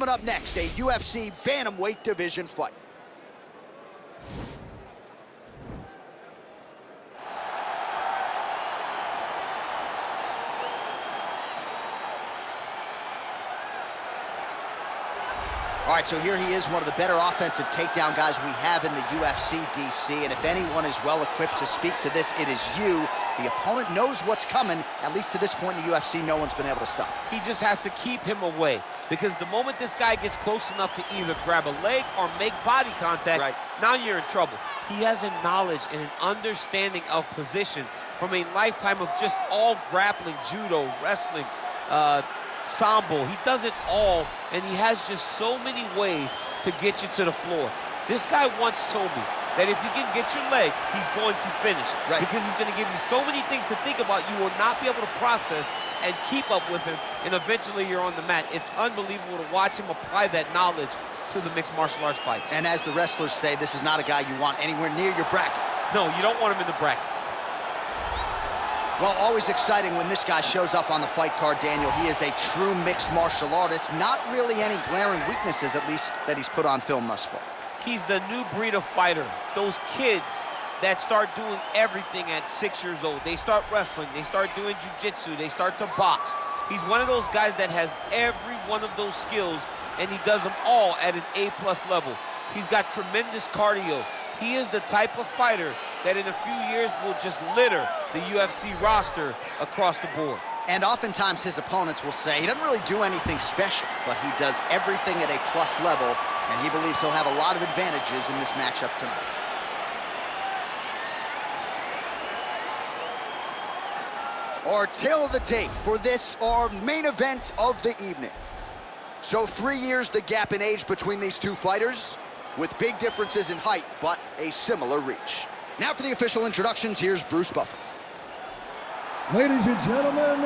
Coming up next, a UFC bantamweight division fight. All right, so here he is, one of the better offensive takedown guys we have in the UFC, DC. And if anyone is well-equipped to speak to this, it is you. The opponent knows what's coming. At least to this point in the UFC, no one's been able to stop. He just has to keep him away, because the moment this guy gets close enough to either grab a leg or make body contact, now you're in trouble. He has a knowledge and an understanding of position from a lifetime of just all grappling, judo, wrestling, sambo. He does it all, and he has just so many ways to get you to the floor. This guy once told me that if you can get your leg, he's going to finish. Because he's going to give you so many things to think about, you will not be able to process and keep up with him, and eventually you're on the mat. It's unbelievable to watch him apply that knowledge to the mixed martial arts fights. And as the wrestlers say, this is not a guy you want anywhere near your bracket. No, you don't want him in the bracket. Well, always exciting when this guy shows up on the fight card, Daniel. He is a true mixed martial artist. Not really any glaring weaknesses, at least, that he's put on film thus far. He's the new breed of fighter. Those kids that start doing everything at 6 years old. They start wrestling, they start doing jiu-jitsu, they start to box. He's one of those guys that has every one of those skills, and he does them all at an A+ level. He's got tremendous cardio. He is the type of fighter that in a few years will just litter the UFC roster across the board. And oftentimes his opponents will say he doesn't really do anything special, but he does everything at a plus level, and he believes he'll have a lot of advantages in this matchup tonight. Our tale of the tape for this, our main event of the evening. So 3 years the gap in age between these two fighters, with big differences in height, but a similar reach. Now for the official introductions, here's Bruce Buffer. Ladies and gentlemen,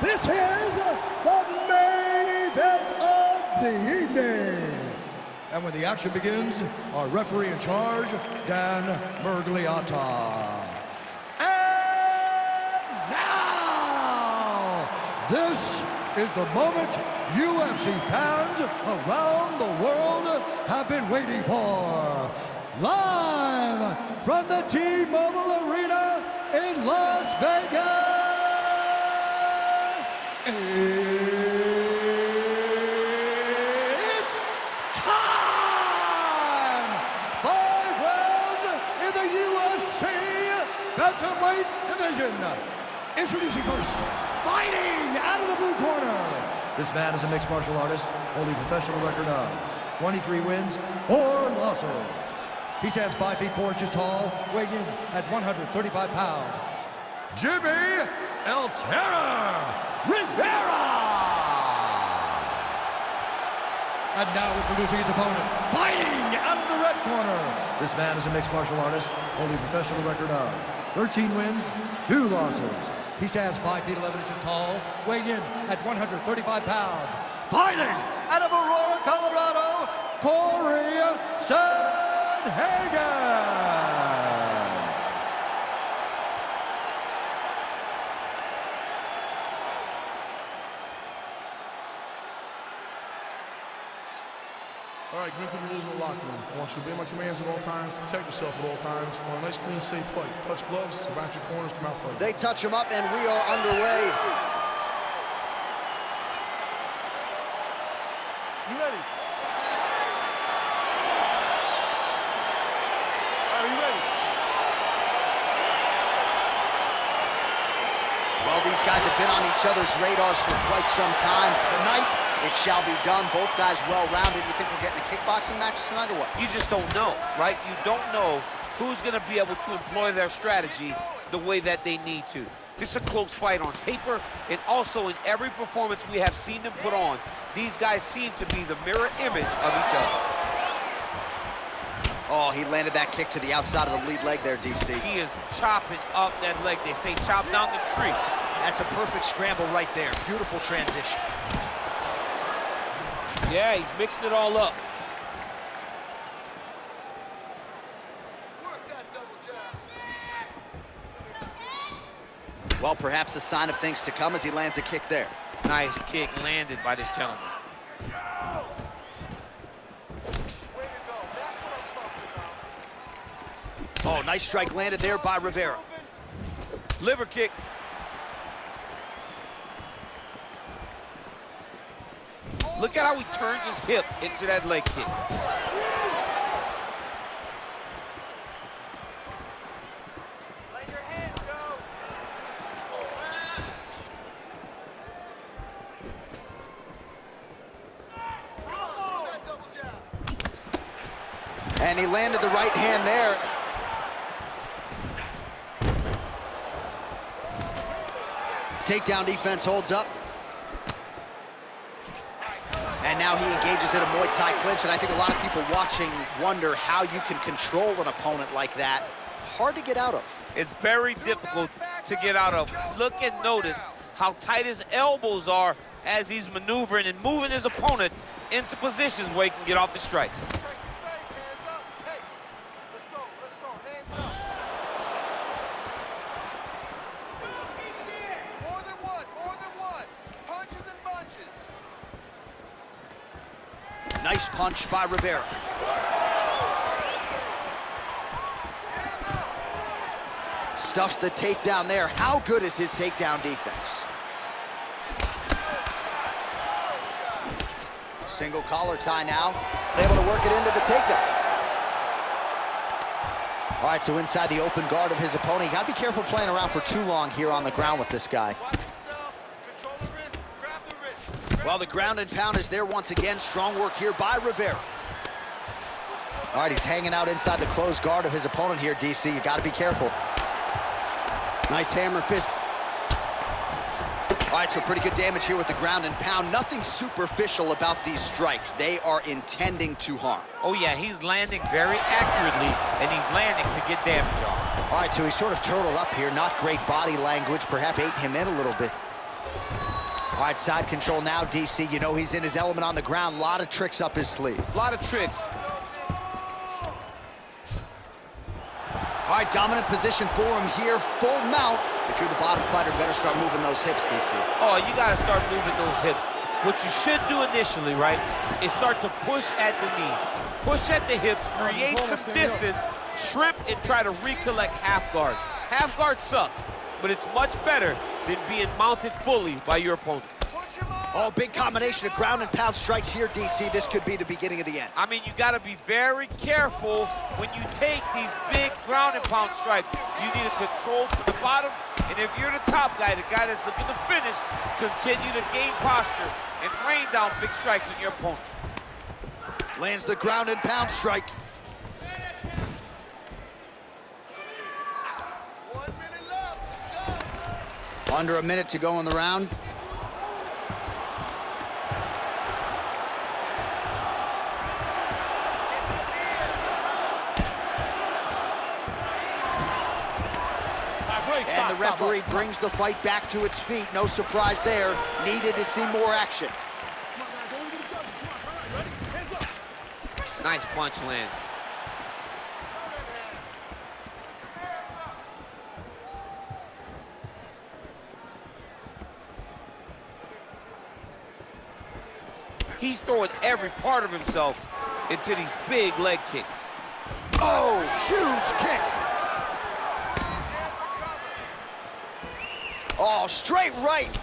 this is the main event of the evening. And when the action begins, our referee in charge, Dan Mergliata. And now, this is the moment UFC fans around the world have been waiting for. Live from the T-Mobile Arena in Las Vegas, it's time! 5 rounds in the UFC bantamweight division. Introducing first, fighting out of the blue corner. This man is a mixed martial artist, holding a professional record of 23 wins, 4 losses. He stands 5 feet 4 inches tall, weighing in at 135 pounds. Jimmie El Terror Rivera! And now introducing his opponent, fighting out of the red corner. This man is a mixed martial artist, holding a professional record of 13 wins, 2 losses. He stands 5 feet 11 inches tall, weighing in at 135 pounds. Fighting out of Aurora, Colorado, Cory Sandhagen! All right, commit to the rules of the locker room. I want you to obey my commands at all times, protect yourself at all times. I want a nice, clean, safe fight. Touch gloves, back your corners, come out fight. They touch him up, and we are underway. You ready? Are you ready? Well, these guys have been on each other's radars for quite some time. Tonight, it shall be done. Both guys well-rounded. You think we're getting a kickboxing match tonight or what? You just don't know, right? You don't know who's going to be able to employ their strategy the way that they need to. This is a close fight on paper, and also in every performance we have seen them put on, these guys seem to be the mirror image of each other. Oh, he landed that kick to the outside of the lead leg there, DC. He is chopping up that leg. They say chop down the tree. That's a perfect scramble right there. Beautiful transition. Yeah, he's mixing it all up. Work that double jab. Well, perhaps a sign of things to come as he lands a kick there. Nice kick landed by this gentleman. Oh, nice strike landed there by Rivera. Liver kick. Look at how he turns his hip into that leg kick. Let your hand go. Come on, throw that double jab. And he landed the right hand there. Takedown defense holds up. And now he engages in a Muay Thai clinch, and I think a lot of people watching wonder how you can control an opponent like that. Hard to get out of. It's very difficult to get out of. Look and notice how tight his elbows are as he's maneuvering and moving his opponent into positions where he can get off his strikes. Check your face, hands up. Hey, let's go, hands up. More than one. Punches and bunches. Nice punch by Rivera. Stuffs the takedown there. How good is his takedown defense? Single collar tie now. Able to work it into the takedown. All right, so inside the open guard of his opponent. You gotta be careful playing around for too long here on the ground with this guy. Watch yourself. Control the wrist. Grab the wrist. Well, the ground and pound is there once again. Strong work here by Rivera. All right, he's hanging out inside the closed guard of his opponent here, DC. You gotta be careful. Nice hammer fist. All right, so pretty good damage here with the ground and pound. Nothing superficial about these strikes. They are intending to harm. Oh yeah, he's landing very accurately, and he's landing to get damage on. All right, so he's sort of turtled up here. Not great body language, perhaps ate him in a little bit. All right, side control now, DC. You know he's in his element on the ground. A lot of tricks up his sleeve. A lot of tricks. All right, dominant position for him here. Full mount. If you're the bottom fighter, better start moving those hips, DC. Oh, you got to start moving those hips. What you should do initially, right, is start to push at the knees. Push at the hips, create some distance, shrimp, and try to recollect half guard. Half guard sucks, but it's much better than being mounted fully by your opponent. Oh, big combination of ground and pound strikes here, DC. This could be the beginning of the end. I mean, you got to be very careful when you take these big ground and pound strikes. You need to control from the bottom, and if you're the top guy, the guy that's looking to finish, continue to gain posture and rain down big strikes on your opponent. Lands the ground and pound strike. 1 minute left. Let's go. Under a minute to go in the round. And the referee brings the fight back to its feet. No surprise there. Needed to see more action. Nice punch lands. He's throwing every part of himself into these big leg kicks. Oh, huge kick. Oh, straight right.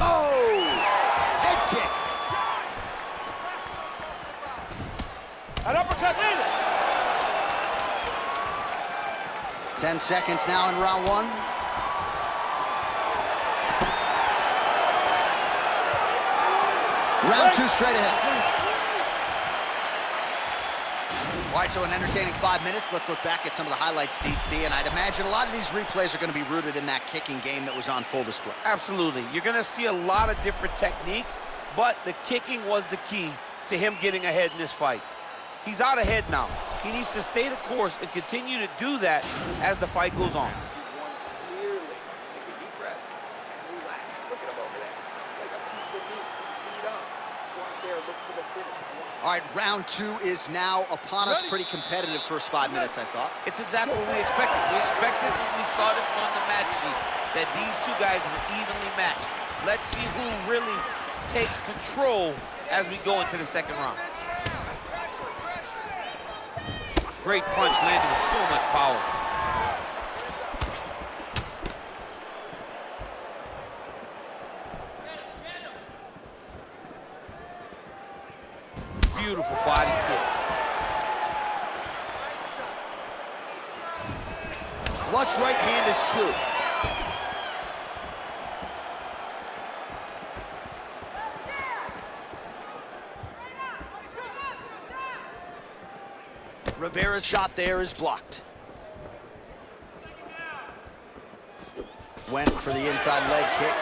Oh, head kick. An uppercut later. 10 seconds now in round one. Round two straight ahead. All right, so an entertaining 5 minutes. Let's look back at some of the highlights, DC, and I'd imagine a lot of these replays are going to be rooted in that kicking game that was on full display. Absolutely. You're going to see a lot of different techniques, but the kicking was the key to him getting ahead in this fight. He's out ahead now. He needs to stay the course and continue to do that as the fight goes on. Clearly. Take a deep breath and relax. Look at him over there. It's like a piece of meat. Beat up. Go out there and look for the finish. All right, round two is now upon us. Pretty competitive first 5 minutes, I thought. It's exactly what we expected. We expected when we saw this on the match sheet that these two guys were evenly matched. Let's see who really takes control as we go into the second round. Great punch landed with so much power. Beautiful body kick. Flush right hand is true. Rivera's shot there is blocked. Went for the inside leg kick.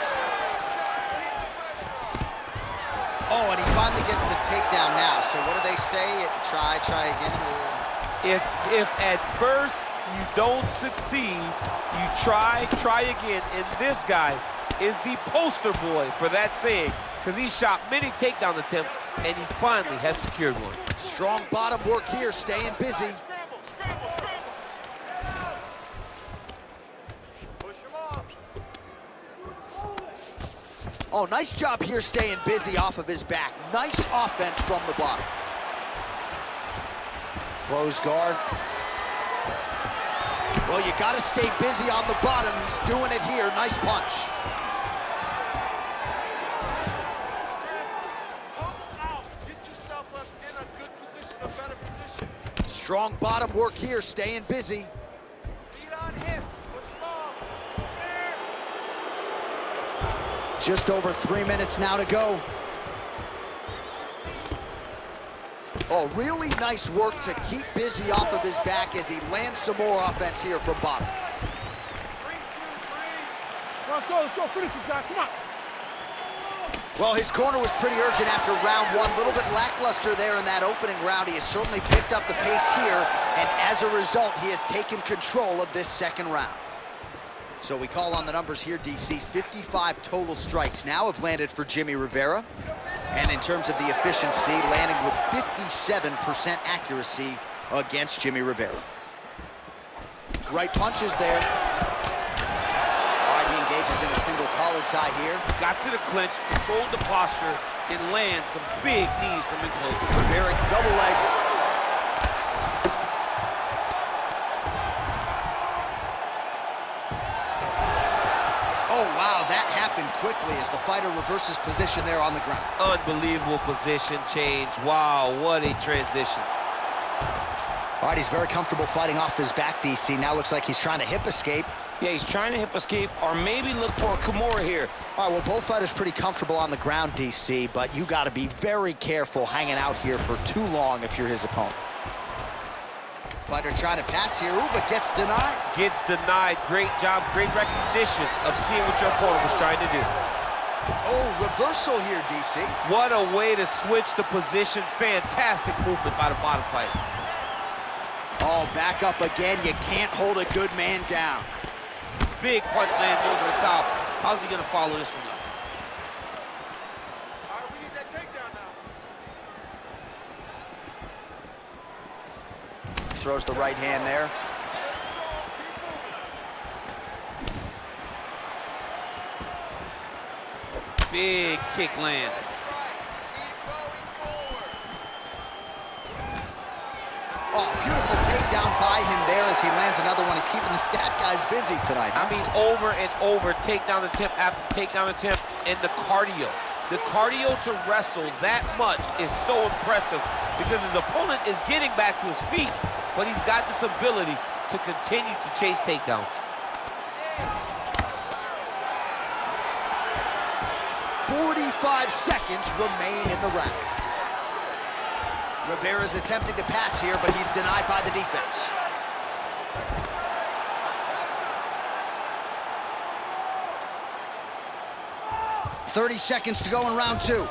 Oh, and he finally gets the takedown now. So what do they say? Try again? If at first you don't succeed, you try again. And this guy is the poster boy for that saying, because he shot many takedown attempts, and he finally has secured one. Strong bottom work here, staying busy. Oh, nice job here staying busy off of his back. Nice offense from the bottom. Close guard. Well, you gotta stay busy on the bottom. He's doing it here. Nice punch. Strong bottom work here, staying busy. Just over 3 minutes now to go. Oh, really nice work to keep busy off of his back as he lands some more offense here from bottom. Let's go, finish this, guys, come on. Well, his corner was pretty urgent after round one. A little bit lackluster there in that opening round. He has certainly picked up the pace here, and as a result, he has taken control of this second round. So we call on the numbers here, DC. 55 total strikes now have landed for Jimmie Rivera. And in terms of the efficiency, landing with 57% accuracy against Jimmie Rivera. Right punches there. All right, he engages in a single collar tie here. Got to the clinch, controlled the posture, and lands some big knees from in close. Rivera double leg. Oh, wow, that happened quickly as the fighter reverses position there on the ground. Unbelievable position change. Wow, what a transition. All right, he's very comfortable fighting off his back, DC. Now looks like he's trying to hip escape. Yeah, he's trying to hip escape or maybe look for a Kimura here. All right, well, both fighters pretty comfortable on the ground, DC, but you got to be very careful hanging out here for too long if you're his opponent. Fighter trying to pass here, ooh, but gets denied. Gets denied. Great job, great recognition of seeing what your opponent was trying to do. Oh, reversal here, DC. What a way to switch the position. Fantastic movement by the bottom fighter. Oh, back up again. You can't hold a good man down. Big punch lands over the top. How's he gonna follow this one up? All right, we need that takedown now. Throws the right hand there. Big kick lands. Oh, beautiful takedown by him there as he lands another one. He's keeping the stat guys busy tonight, huh? I mean, over and over, takedown attempt after takedown attempt, and the cardio. The cardio to wrestle that much is so impressive because his opponent is getting back to his feet, but he's got this ability to continue to chase takedowns. 45 seconds remain in the round. Rivera's attempting to pass here, but he's denied by the defense. .30 seconds to go in round two.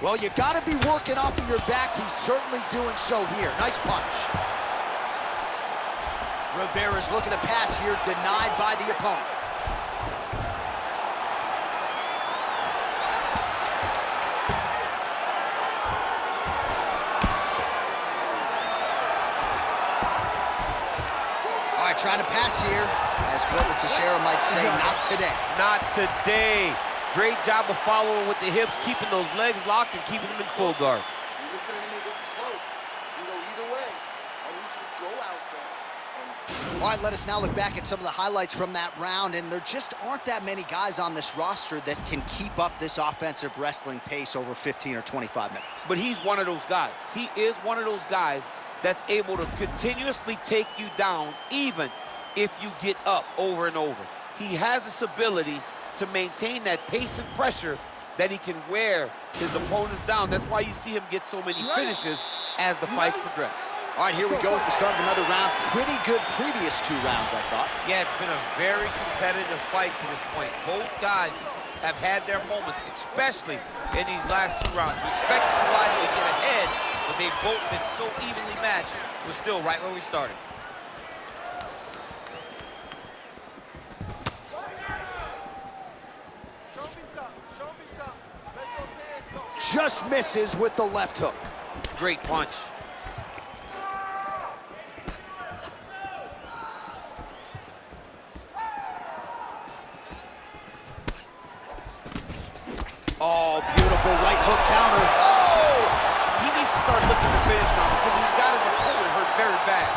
Well, you gotta be working off of your back. He's certainly doing so here. Nice punch. Rivera's looking to pass here, denied by the opponent. All right, trying to pass here. As Glover Teixeira might say, not today. Not today. Great job of following with the hips, keeping those legs locked and keeping them in full guard. You listen to me, this is close. It's gonna go either way. I need you to go out there and... All right, let us now look back at some of the highlights from that round, and there just aren't that many guys on this roster that can keep up this offensive wrestling pace over 15 or 25 minutes. But he's one of those guys. He is one of those guys that's able to continuously take you down even if you get up over and over. He has this ability to maintain that pace and pressure that he can wear his opponents down. That's why you see him get so many finishes as the fights progress. All right, here we go at the start of another round. Pretty good previous 2 rounds, I thought. Yeah, it's been a very competitive fight to this point. Both guys have had their moments, especially in these last 2 rounds. We expected somebody to get ahead, but they've both been so evenly matched. We're still right where we started. Show me something, show me something. Let those hands go. Just misses with the left hook. Great punch. Oh, beautiful right hook counter. Oh! He needs to start looking to finish now because he's got his opponent hurt very bad.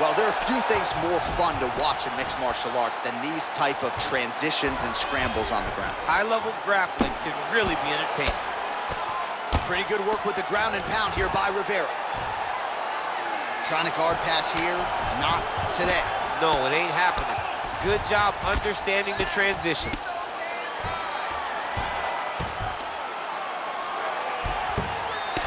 Well, there are few things more fun to watch in mixed martial arts than these type of transitions and scrambles on the ground. High-level grappling can really be entertaining. Pretty good work with the ground and pound here by Rivera. Trying to guard pass here, not today. No, it ain't happening. Good job understanding the transition.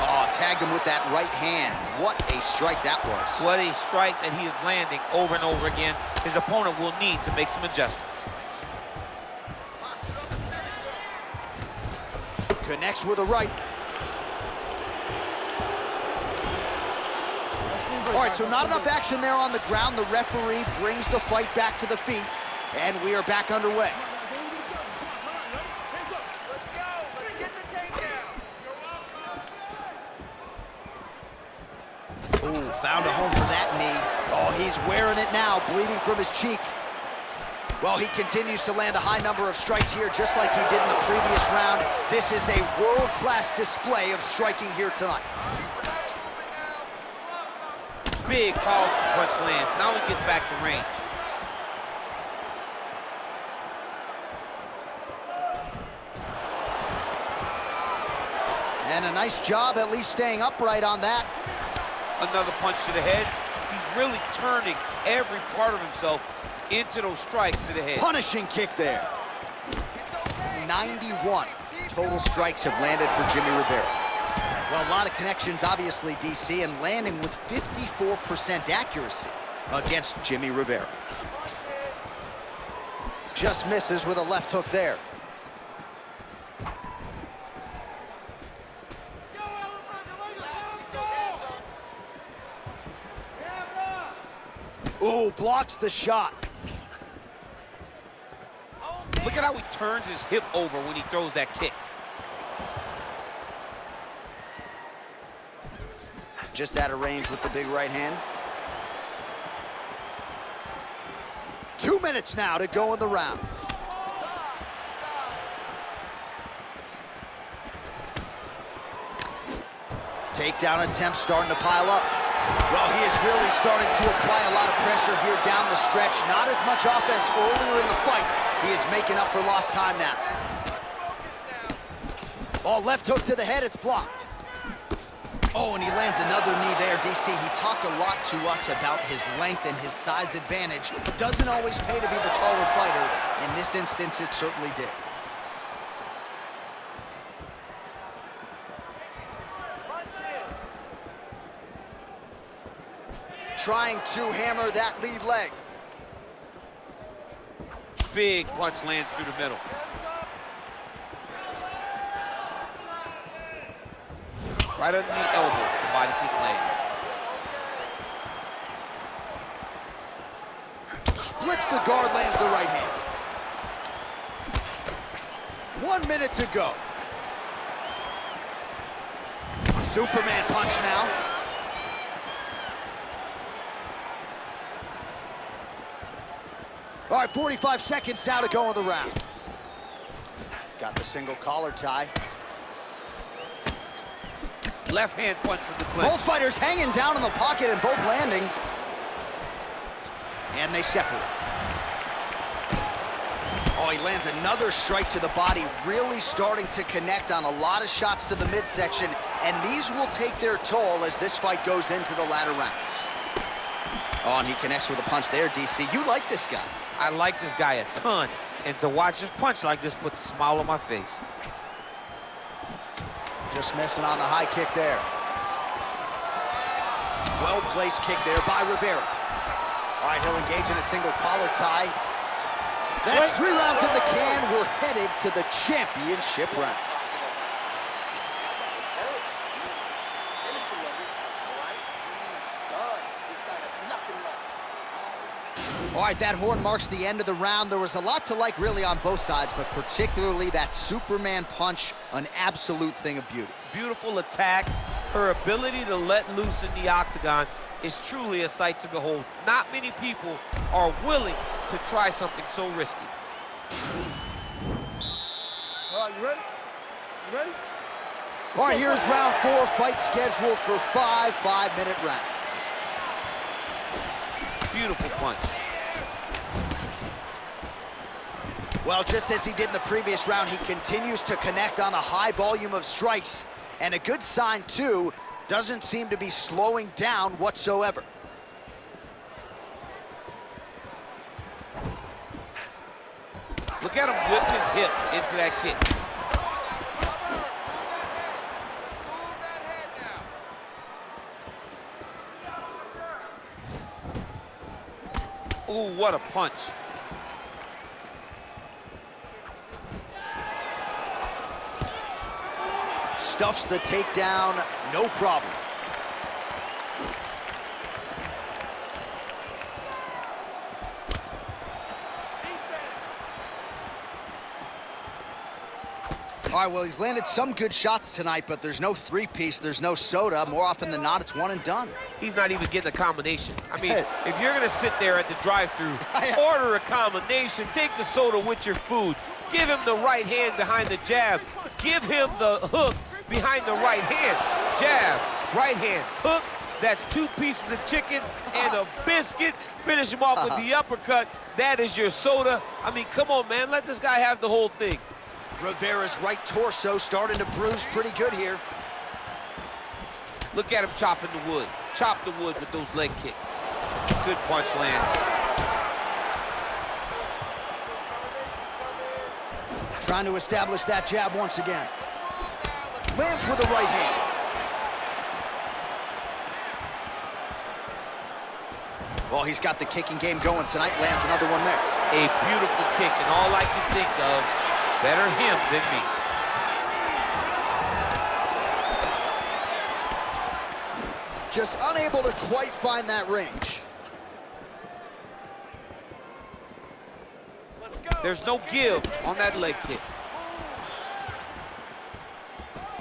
Oh, tagged him with that right hand. What a strike that was. What a strike that he is landing over and over again. His opponent will need to make some adjustments. Connects with a right. All right, so not enough action there on the ground. The referee brings the fight back to the feet, and we are back underway. Let's go, let's get the takedown. Ooh, found a home for that knee. Oh, he's wearing it now, bleeding from his cheek. Well, he continues to land a high number of strikes here, just like he did in the previous round. This is a world-class display of striking here tonight. Big powerful punch lands. Now he gets back to range. And a nice job at least staying upright on that. Another punch to the head. He's really turning every part of himself into those strikes to the head. Punishing kick there. 91 total strikes have landed for Jimmie Rivera. Well, a lot of connections, obviously, DC, and landing with 54% accuracy against Jimmie Rivera. Just misses with a left hook there. Ooh, blocks the shot. Look at how he turns his hip over when he throws that kick. Just out of range with the big right hand. 2 minutes now to go in the round. Takedown attempt starting to pile up. Well, he is really starting to apply a lot of pressure here down the stretch. Not as much offense earlier in the fight. He is making up for lost time now. Oh, left hook to the head, it's blocked. Oh, and he lands another knee there, DC. He talked a lot to us about his length and his size advantage. Doesn't always pay to be the taller fighter. In this instance, it certainly did. Trying to hammer that lead leg. Big punch lands through the middle. Right under the elbow, the body kick lands. Splits the guard, lands the right hand. 1 minute to go. Superman punch now. All right, 45 seconds now to go in the round. Got the single collar tie. Left hand punch from the clinch. Both fighters hanging down in the pocket and both landing. And they separate. Oh, he lands another strike to the body, really starting to connect on a lot of shots to the midsection, and these will take their toll as this fight goes into the latter rounds. Oh, and he connects with a punch there, DC. You like this guy. I like this guy a ton, and to watch his punch like this puts a smile on my face. Just missing on the high kick there. Well-placed kick there by Rivera. All right, he'll engage in a single collar tie. That's 3 rounds in the can. We're headed to the championship rounds. All right, that horn marks the end of the round. There was a lot to like really on both sides, but particularly that Superman punch, an absolute thing of beauty. Beautiful attack. Her ability to let loose in the octagon is truly a sight to behold. Not many people are willing to try something so risky. All right, you ready? You ready? All right, here's round 4, fight scheduled for 5 5-minute rounds. Beautiful punch. Well, just as he did in the previous round, he continues to connect on a high volume of strikes. And a good sign, too, doesn't seem to be slowing down whatsoever. Look at him whip his hip into that kick. Ooh, what a punch. Stuffs the takedown, no problem. All right, well, he's landed some good shots tonight, but there's no three-piece, there's no soda. More often than not, it's one and done. He's not even getting a combination. I mean, if you're gonna sit there at the drive-thru, order a combination, take the soda with your food, give him the right hand behind the jab, give him the hook behind the right hand. Jab, right hand, hook. That's 2 pieces of chicken and a biscuit. Finish him off with the uppercut. That is your soda. I mean, come on, man. Let this guy have the whole thing. Rivera's right torso starting to bruise pretty good here. Look at him chopping the wood. Chop the wood with those leg kicks. Good punch lands. Trying to establish that jab once again. Lands with the right hand. Well, he's got the kicking game going tonight. Lands another one there. A beautiful kick, and all I can think of, better him than me. Just unable to quite find that range. There's no give on that leg kick.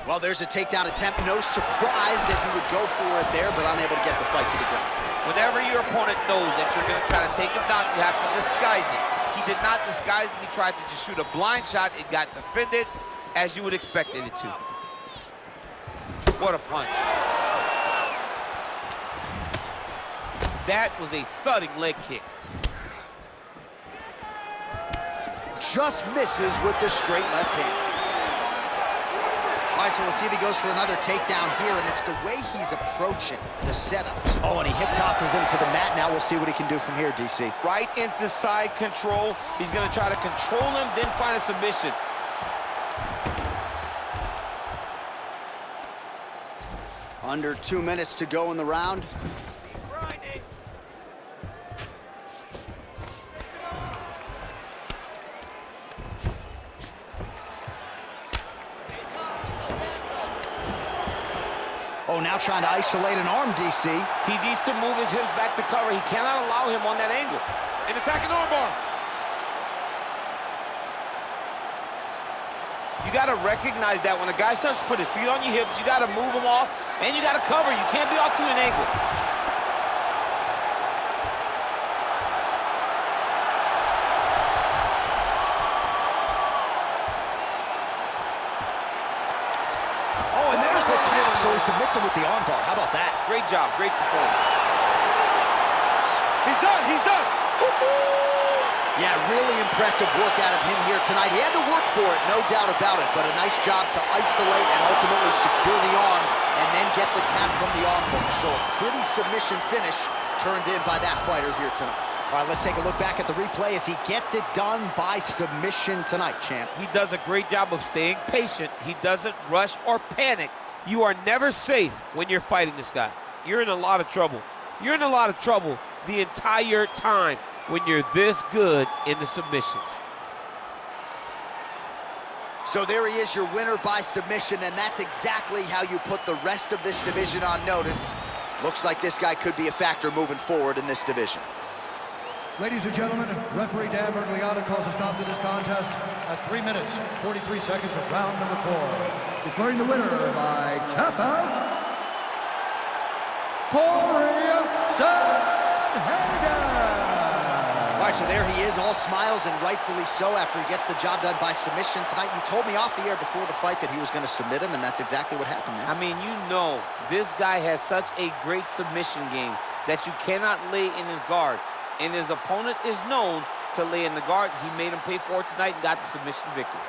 Well, there's a takedown attempt. No surprise that he would go for it there, but unable to get the fight to the ground. Whenever your opponent knows that you're going to try to take him down, you have to disguise it. He did not disguise it. He tried to just shoot a blind shot. It got defended as you would expect it to. What a punch. That was a thudding leg kick. Just misses with the straight left hand. All right, so we'll see if he goes for another takedown here, and it's the way he's approaching the setups. Oh, and he hip tosses him to the mat. Now we'll see what he can do from here, DC. Right into side control. He's going to try to control him, then find a submission. Under 2 minutes to go in the round. Oh, now trying to isolate an arm, DC. He needs to move his hips back to cover. He cannot allow him on that angle. An attacking armbar. You got to recognize that when a guy starts to put his feet on your hips, you got to move him off, and you got to cover. You can't be off to an angle. so he submits him with the armbar. How about that? Great job, great performance. He's done, he's done. Yeah, really impressive work out of him here tonight. He had to work for it, no doubt about it, but a nice job to isolate and ultimately secure the arm and then get the tap from the armbar. So a pretty submission finish turned in by that fighter here tonight. All right, let's take a look back at the replay as he gets it done by submission tonight, champ. He does a great job of staying patient. He doesn't rush or panic. You are never safe when you're fighting this guy. You're in a lot of trouble. You're in a lot of trouble the entire time when you're this good in the submissions. So there he is, your winner by submission, and that's exactly how you put the rest of this division on notice. Looks like this guy could be a factor moving forward in this division. Ladies and gentlemen, referee Dan Bergliata calls a stop to this contest at 3 minutes, 43 seconds of round number 4. Declaring the winner by tap out, Cory Sandhagen. All right, so there he is, all smiles and rightfully so after he gets the job done by submission tonight. You told me off the air before the fight that he was going to submit him, and that's exactly what happened, man. I mean, you know, this guy has such a great submission game that you cannot lay in his guard. And his opponent is known to lay in the guard. He made him pay for it tonight and got the submission victory.